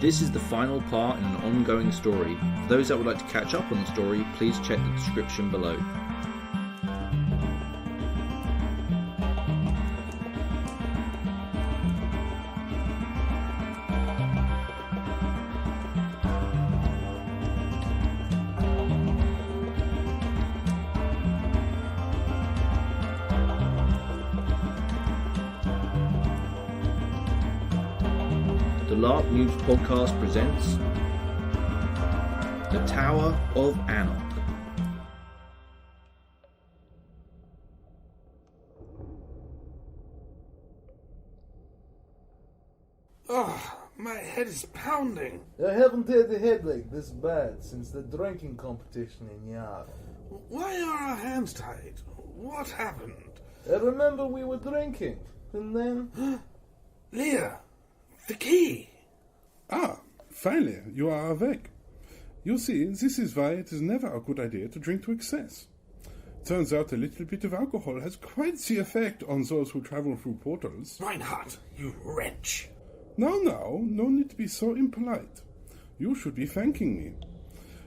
This is the final part in an ongoing story. For those that would like to catch up on the story, please check the description below. The LARP News Podcast presents The Tower of Anoch. My head is pounding. I haven't had a headache this bad since the drinking competition in Yar. Why are our hands tied? What happened? I remember we were drinking, and then... Leah, the key. Finally, you are awake. You see, this is why it is never a good idea to drink to excess. Turns out a little bit of alcohol has quite the effect on those who travel through portals. Reinhardt, you wretch. No need to be so impolite. You should be thanking me.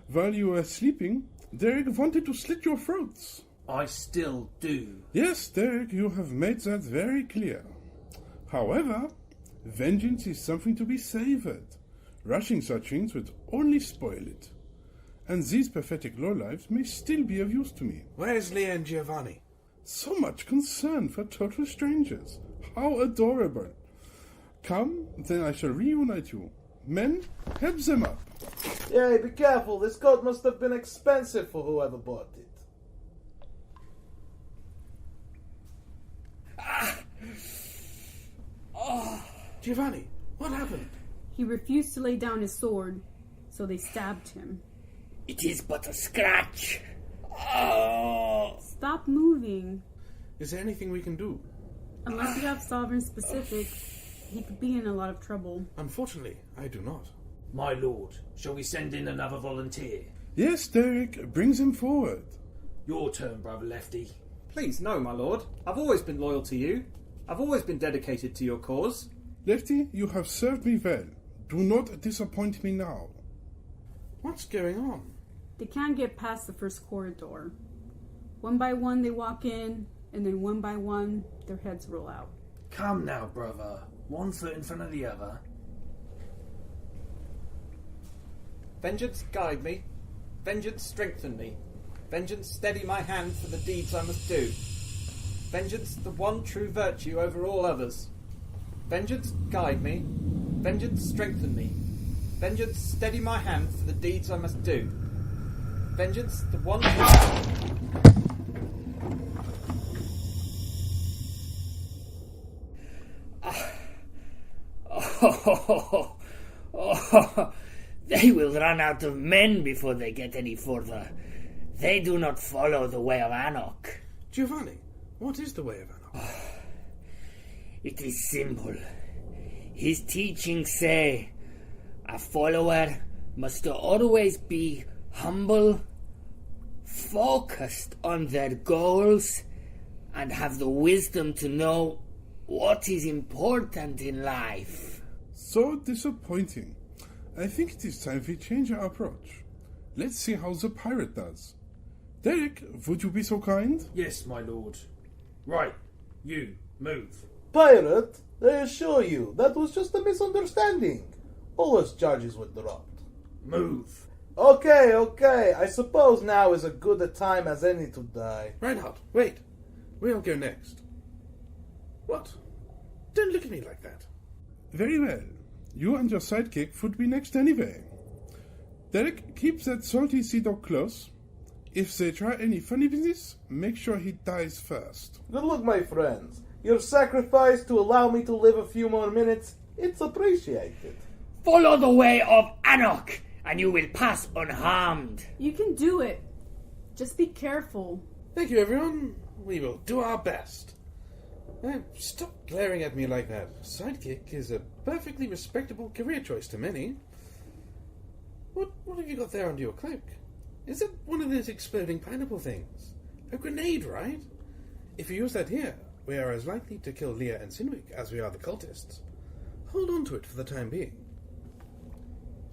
While you were sleeping, Derek wanted to slit your throats. I still do. Yes, Derek, you have made that very clear. However, vengeance is something to be savored. Rushing such things would only spoil it. And these pathetic lowlifes may still be of use to me. Where's Leah and Giovanni? So much concern for total strangers. How adorable. Come, then I shall reunite you. Men, help them up. Hey, be careful, this coat must have been expensive for whoever bought it. Giovanni, what happened? He refused to lay down his sword, so they stabbed him. It is but a scratch. Oh. Stop moving. Is there anything we can do? Unless you have Sovereign specific, he could be in a lot of trouble. Unfortunately, I do not. My lord, shall we send in another volunteer? Yes, Derek, bring them forward. Your turn, brother Lefty. Please, no, my lord. I've always been loyal to you. I've always been dedicated to your cause. Lefty, you have served me well. Do not disappoint me now. What's going on? They can't get past the first corridor. One by one they walk in, and then one by one their heads roll out. Come now, brother. One foot in front of the other. Vengeance, guide me. Vengeance, strengthen me. Vengeance, steady my hand for the deeds I must do. Vengeance, the one true virtue over all others. Vengeance, guide me. Vengeance, strengthen me. Vengeance, steady my hand for the deeds I must do. Vengeance, the one They will run out of men before they get any further. They do not follow the way of Anoch. Giovanni, what is the way of Anoch? It is simple. His teachings say a follower must always be humble, focused on their goals, and have the wisdom to know what is important in life. So disappointing. I think it is time we change our approach. Let's see how the pirate does. Derek, would you be so kind? Yes, my lord. Right, you, move. Pirate, I assure you, that was just a misunderstanding. All those charges were dropped. Move. Okay, I suppose now is as good a time as any to die. Reinhardt, wait. We'll go next. What? Don't look at me like that. Very well. You and your sidekick would be next anyway. Derek, keep that salty sea dog close. If they try any funny business, make sure he dies first. Good luck, my friends. Your sacrifice to allow me to live a few more minutes, it's appreciated. Follow the way of Anoch, and you will pass unharmed. You can do it. Just be careful. Thank you, everyone. We will do our best. Stop glaring at me like that. Sidekick is a perfectly respectable career choice to many. What have you got there under your cloak? Is it one of those exploding pineapple things? A grenade, right? If you use that here, we are as likely to kill Leah and Sinwick as we are the cultists. Hold on to it for the time being.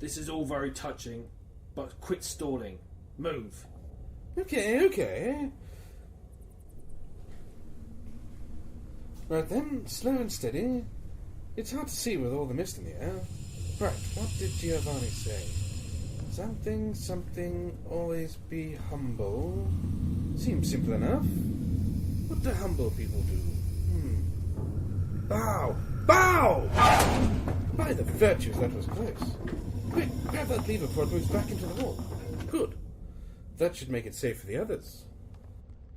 This is all very touching, but quit stalling. Move. Okay. Right then, slow and steady. It's hard to see with all the mist in the air. Right, what did Giovanni say? Something, always be humble. Seems simple enough. What do humble people do? Bow! By the virtues, that was close. Quick, grab that lever before it moves back into the hall. Good. That should make it safe for the others.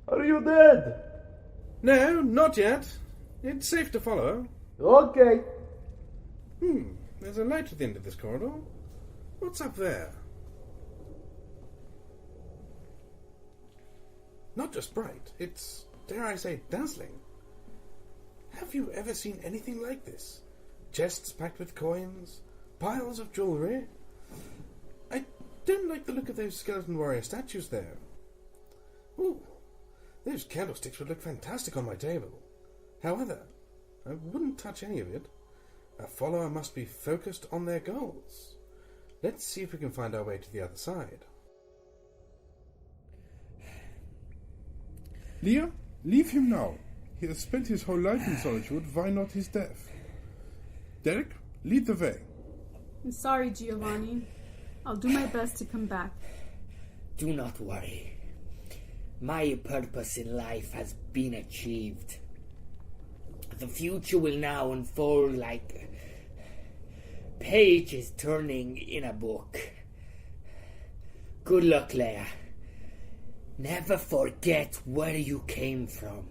Are you dead? No, not yet. It's safe to follow. Okay. There's a light at the end of this corridor. What's up there? Not just bright, it's, dare I say, dazzling. Have you ever seen anything like this? Chests packed with coins, piles of jewellery. I don't like the look of those skeleton warrior statues there. Ooh, those candlesticks would look fantastic on my table. However, I wouldn't touch any of it. A follower must be focused on their goals. Let's see if we can find our way to the other side. Leah, leave him now. He has spent his whole life in solitude. Why not his death? Derek, lead the way. I'm sorry, Giovanni. I'll do my best to come back. Do not worry. My purpose in life has been achieved. The future will now unfold like pages turning in a book. Good luck, Leia. Never forget where you came from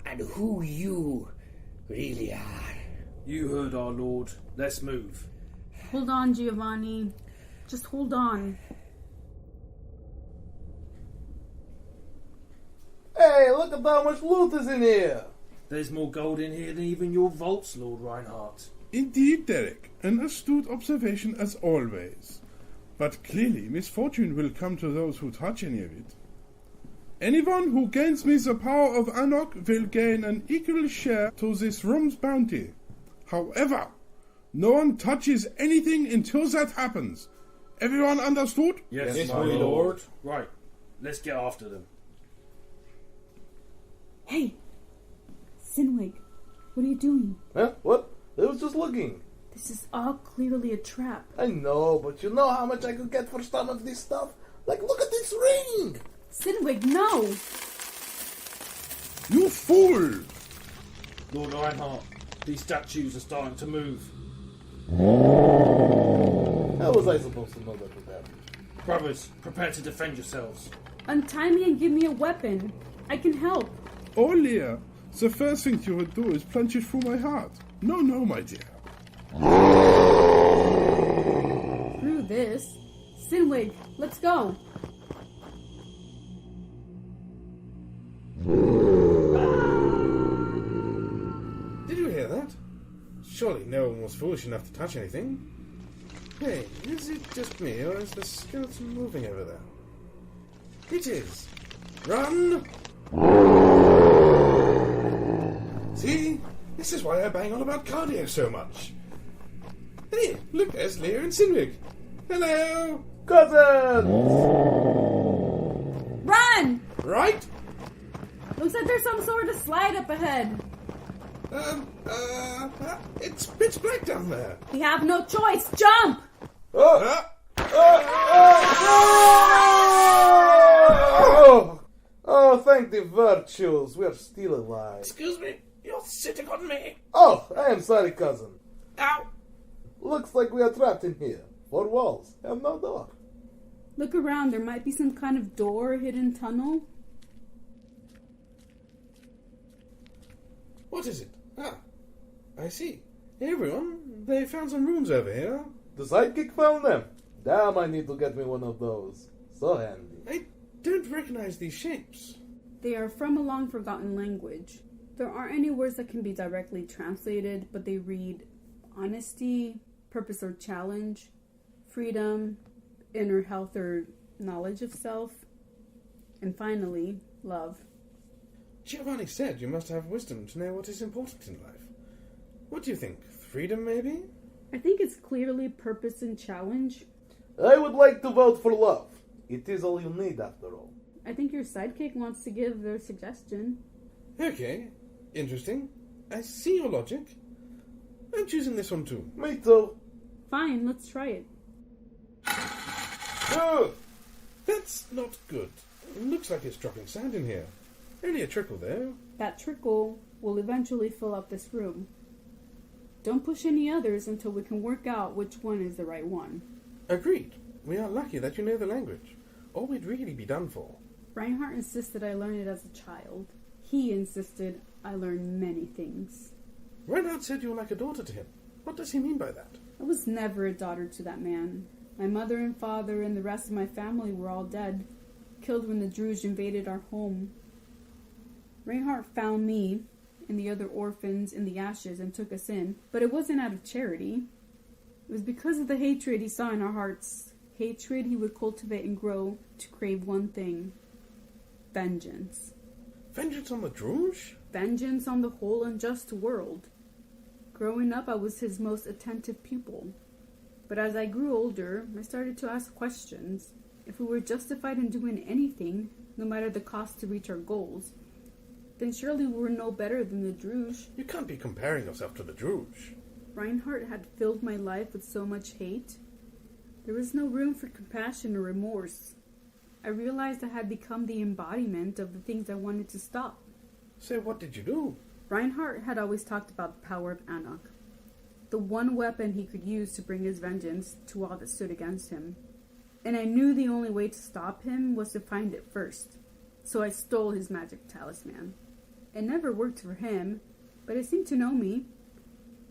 and who you really are. You heard our lord. Let's move. Hold on, Giovanni. Just hold on. Hey, look at how much loot is in here. There's more gold in here than even your vaults, Lord Reinhardt. Indeed, Derek. An astute observation as always. But clearly misfortune will come to those who touch any of it. Anyone who gains me the power of Anoch will gain an equal share to this room's bounty. However, no one touches anything until that happens. Everyone understood? Yes, my lord. Right, let's get after them. Hey, Sinwig, what are you doing? Huh? What? I was just looking. This is all clearly a trap. I know, but you know how much I could get for some of this stuff? Like, look at this ring! Sinwig, no! You fool! Lord Reinhardt, these statues are starting to move. How was I supposed to know that would happen? Brothers, prepare to defend yourselves. Untie me and give me a weapon. I can help. Oh, Leah, the first thing you would do is plunge it through my heart. No, my dear. Through this? Sinwig, let's go. Did you hear that? Surely no one was foolish enough to touch anything. Hey, is it just me, or is the skeleton moving over there? It is. Run! See? This is why I bang on about cardio so much. Hey, look, there's Leah and Sinwig. Hello! Cousins! Run! Right? Looks like there's some sort of slide up ahead. It's pitch black down there. We have no choice. Jump! Oh, thank the virtues. We're still alive. Excuse me, you're sitting on me. Oh, I am sorry, cousin. Ow! Looks like we are trapped in here. Four walls and no door. Look around. There might be some kind of door or hidden tunnel. What is it? Ah, I see. Hey, everyone, they found some rooms over here. The sidekick found them. Damn, I need to get me one of those. So handy. I don't recognize these shapes. They are from a long-forgotten language. There aren't any words that can be directly translated, but they read honesty, purpose or challenge, freedom, inner health or knowledge of self, and finally, love. Giovanni said you must have wisdom to know what is important in life. What do you think? Freedom, maybe? I think it's clearly purpose and challenge. I would like to vote for love. It is all you need, after all. I think your sidekick wants to give their suggestion. Okay, interesting. I see your logic. I'm choosing this one too. Me too. Fine, let's try it. Oh, that's not good. It looks like it's dropping sand in here. Only a trickle, though. That trickle will eventually fill up this room. Don't push any others until we can work out which one is the right one. Agreed. We are lucky that you know the language, or we'd really be done for. Reinhardt insisted I learn it as a child. He insisted I learn many things. Reinhardt said you were like a daughter to him. What does he mean by that? I was never a daughter to that man. My mother and father and the rest of my family were all dead, killed when the Druze invaded our home. Reinhardt found me and the other orphans in the ashes and took us in, but it wasn't out of charity. It was because of the hatred he saw in our hearts. Hatred he would cultivate and grow to crave one thing: vengeance. Vengeance on the Druze? Vengeance on the whole unjust world. Growing up, I was his most attentive pupil. But as I grew older, I started to ask questions. If we were justified in doing anything, no matter the cost to reach our goals, then surely we were no better than the Druze. You can't be comparing yourself to the Druze. Reinhardt had filled my life with so much hate. There was no room for compassion or remorse. I realized I had become the embodiment of the things I wanted to stop. So what did you do? Reinhardt had always talked about the power of Anoch, the one weapon he could use to bring his vengeance to all that stood against him. And I knew the only way to stop him was to find it first. So I stole his magic talisman. It never worked for him, but it seemed to know me.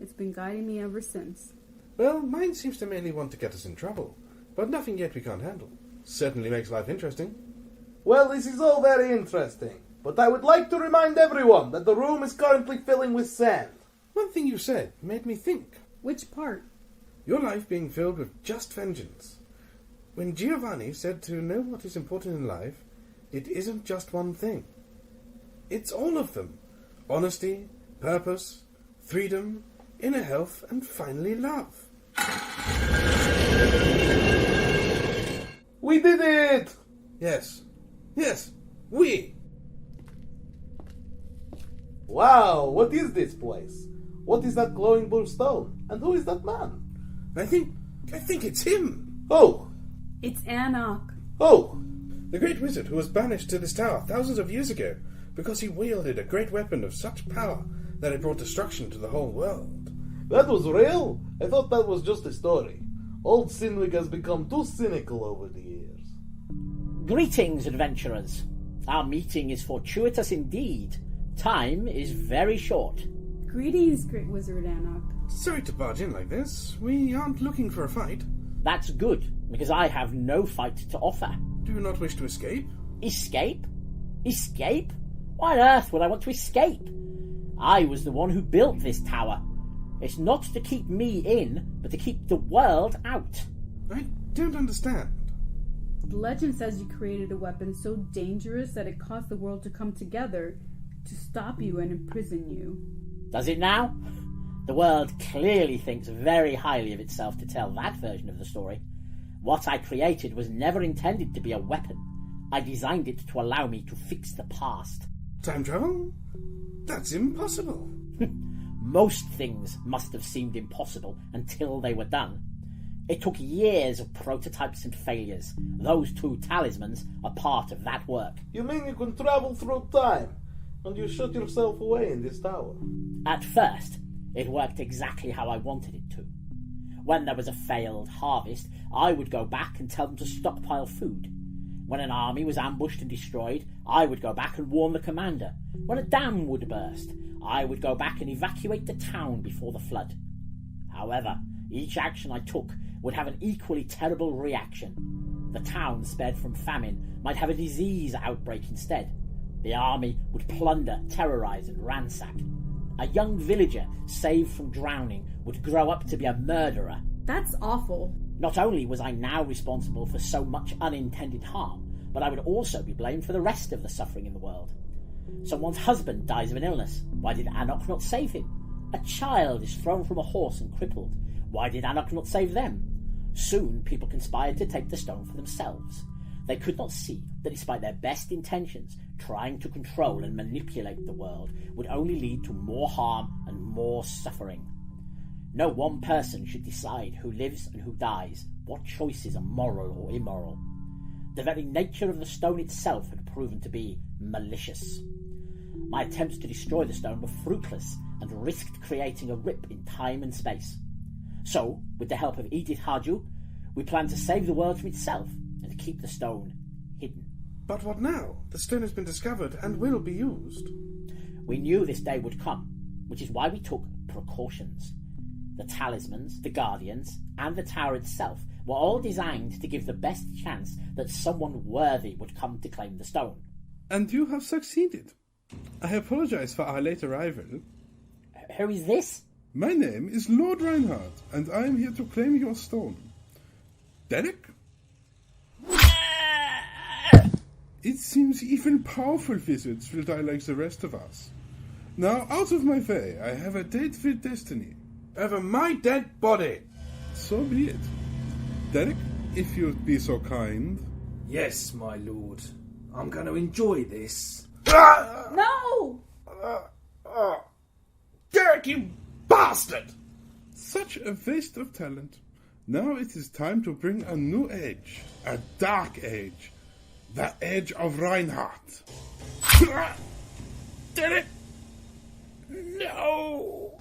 It's been guiding me ever since. Well, mine seems to mainly want to get us in trouble, but nothing yet we can't handle. Certainly makes life interesting. Well, this is all very interesting, but I would like to remind everyone that the room is currently filling with sand. One thing you said made me think. Which part? Your life being filled with just vengeance. When Giovanni said to know what is important in life, it isn't just one thing. It's all of them. Honesty, purpose, freedom, inner health, and finally love. We did it! Yes, we! Wow, what is this place? What is that glowing blue stone? And who is that man? I think it's him! Oh! It's Anoch. Oh! The great wizard who was banished to this tower thousands of years ago because he wielded a great weapon of such power that it brought destruction to the whole world. That was real? I thought that was just a story. Old Sinwig has become too cynical over the years. Greetings, adventurers. Our meeting is fortuitous indeed. Time is very short. Greetings, Great Wizard Anoch. Sorry to barge in like this. We aren't looking for a fight. That's good, because I have no fight to offer. Do you not wish to escape? Escape? Escape? Why on earth would I want to escape? I was the one who built this tower. It's not to keep me in, but to keep the world out. I don't understand. The legend says you created a weapon so dangerous that it caused the world to come together to stop you and imprison you. Does it now? The world clearly thinks very highly of itself to tell that version of the story. What I created was never intended to be a weapon. I designed it to allow me to fix the past. Time travel? That's impossible. Most things must have seemed impossible until they were done. It took years of prototypes and failures. Those two talismans are part of that work. You mean you can travel through time, and you shut yourself away in this tower? At first, it worked exactly how I wanted it to. When there was a failed harvest, I would go back and tell them to stockpile food. When an army was ambushed and destroyed, I would go back and warn the commander. When a dam would burst, I would go back and evacuate the town before the flood. However, each action I took would have an equally terrible reaction. The town, spared from famine, might have a disease outbreak instead. The army would plunder, terrorise and ransack. A young villager, saved from drowning, would grow up to be a murderer. That's awful. Not only was I now responsible for so much unintended harm, but I would also be blamed for the rest of the suffering in the world. Someone's husband dies of an illness. Why did Anoch not save him? A child is thrown from a horse and crippled. Why did Anoch not save them? Soon people conspired to take the stone for themselves. They could not see that despite their best intentions, trying to control and manipulate the world would only lead to more harm and more suffering. No one person should decide who lives and who dies, what choices are moral or immoral. The very nature of the stone itself had proven to be malicious. My attempts to destroy the stone were fruitless and risked creating a rip in time and space. So, with the help of Edith Harju, we planned to save the world from itself and keep the stone hidden. But what now? The stone has been discovered and will be used. We knew this day would come, which is why we took precautions. The talismans, the guardians, and the tower itself were all designed to give the best chance that someone worthy would come to claim the stone. And you have succeeded. I apologize for our late arrival. Who is this? My name is Lord Reinhardt, and I am here to claim your stone. Derek? It seems even powerful wizards will die like the rest of us. Now, out of my way, I have a date with destiny. Over my dead body. So be it. Derek, if you'd be so kind. Yes, my lord. I'm going to enjoy this. No! Derek, you bastard! Such a waste of talent. Now it is time to bring a new age. A dark age. The age of Reinhardt. Derek! No!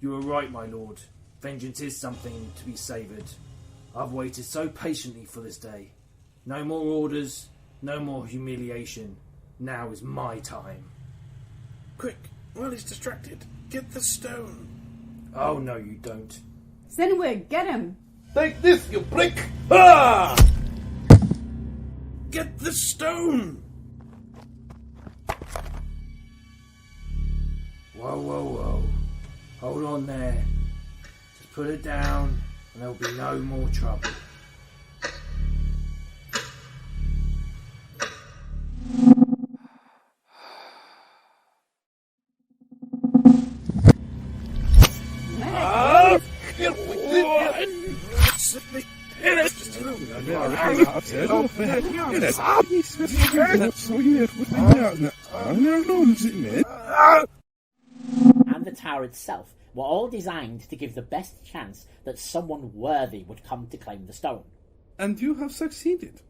You are right, my lord. Vengeance is something to be savoured. I've waited so patiently for this day. No more orders, no more humiliation. Now is my time. Quick, while he's distracted, get the stone. Oh, no, you don't. Zenwig, get him! Take this, you prick! Ah! Get the stone! Whoa, whoa, whoa. Hold on there. Just put it down and there'll be no more trouble. And the tower itself were all designed to give the best chance that someone worthy would come to claim the stone. And you have succeeded.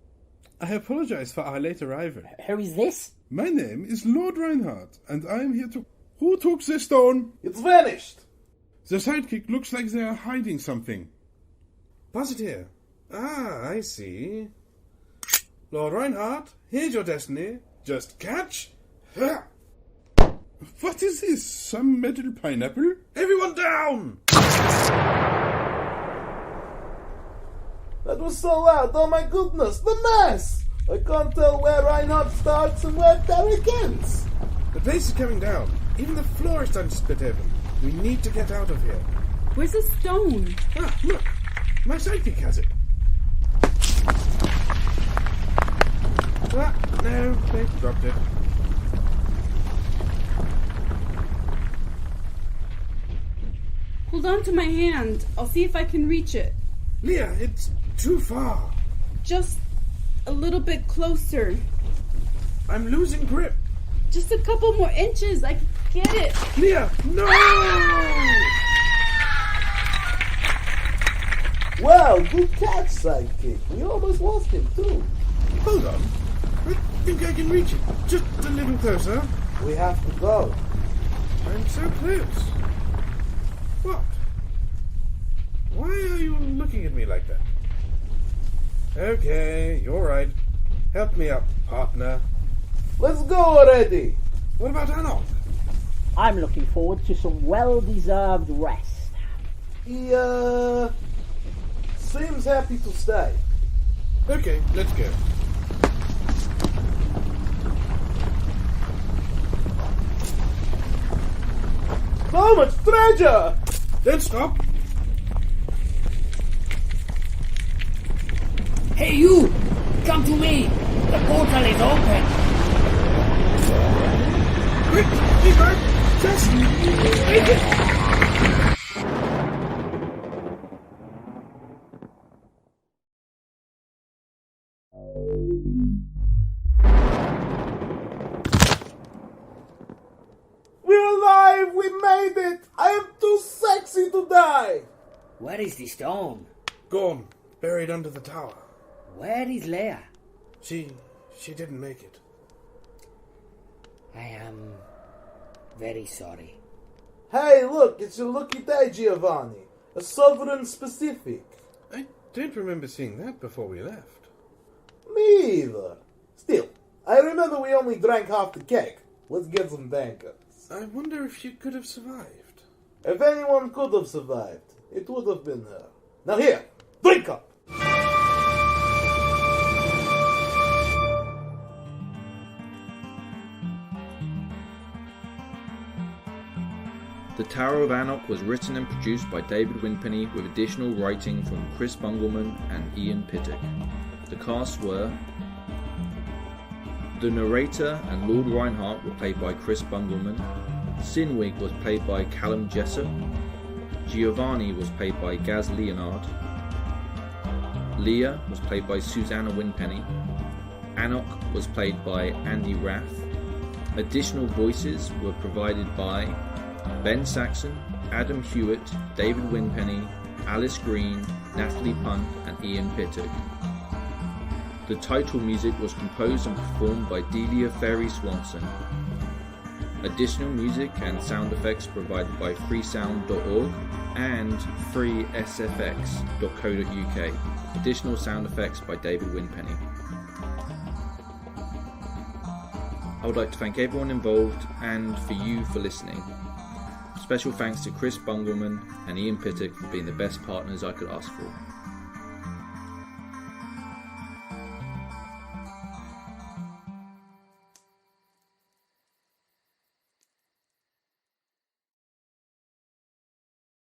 I apologize for our late arrival. Who is this? My name is Lord Reinhardt, and I am here to... Who took the stone? It's vanished! The sidekick looks like they are hiding something. Pass it here. Ah, I see. Lord Reinhardt, here's your destiny. Just catch. Ha! What is this? Some metal pineapple? Everyone down! That was so loud, oh my goodness, the mess! I can't tell where Reinhardt starts and where Derek ends. The place is coming down. Even the floor is starting to split open. We need to get out of here. Where's the stone? Ah, look! My sidekick has it. Ah, no, they dropped it. Hold on to my hand. I'll see if I can reach it. Leah, it's too far. Just a little bit closer. I'm losing grip. Just a couple more inches. I can get it. Leah, no! Well, good catch, sidekick. We almost lost him, too. Hold on. I think I can reach it. Just a little closer. We have to go. I'm so close. What? Why are you looking at me like that? Okay, you're right. Help me up, partner. Let's go already! What about Anoch? I'm looking forward to some well-deserved rest. He, seems happy to stay. Okay, let's go. So much treasure! Don't stop. Hey, you! Come to me! The portal is open! Quick, be back. Just make it. We're alive! We made it! I am too sexy to die! Where is the stone? Gone. Buried under the tower. Where is Leia? She didn't make it. I am very sorry. Hey, look, it's your lucky day, Giovanni. A sovereign specific. I don't remember seeing that before we left. Me either. Still, I remember we only drank half the cake. Let's get some tankards. I wonder if she could have survived. If anyone could have survived, it would have been her. Now here, drink up! The Tower of Anoch was written and produced by David Winpenny with additional writing from Chris Bungelman and Ian Pittock. The cast were: the narrator and Lord Reinhardt were played by Chris Bungelman, Sinwig was played by Callum Jessup, Giovanni was played by Gaz Leonard, Leah was played by Susanna Winpenny, Anoch was played by Andy Rath. Additional voices were provided by Ben Saxon, Adam Hewitt, David Winpenny, Alice Green, Natalie Punt and Ian Pittock. The title music was composed and performed by Delilah Ferry-Swainson. Additional music and sound effects provided by freesound.org and freesfx.co.uk. Additional sound effects by David Winpenny. I would like to thank everyone involved and for you for listening. Special thanks to Chris Bungelman and Ian Pittock for being the best partners I could ask for.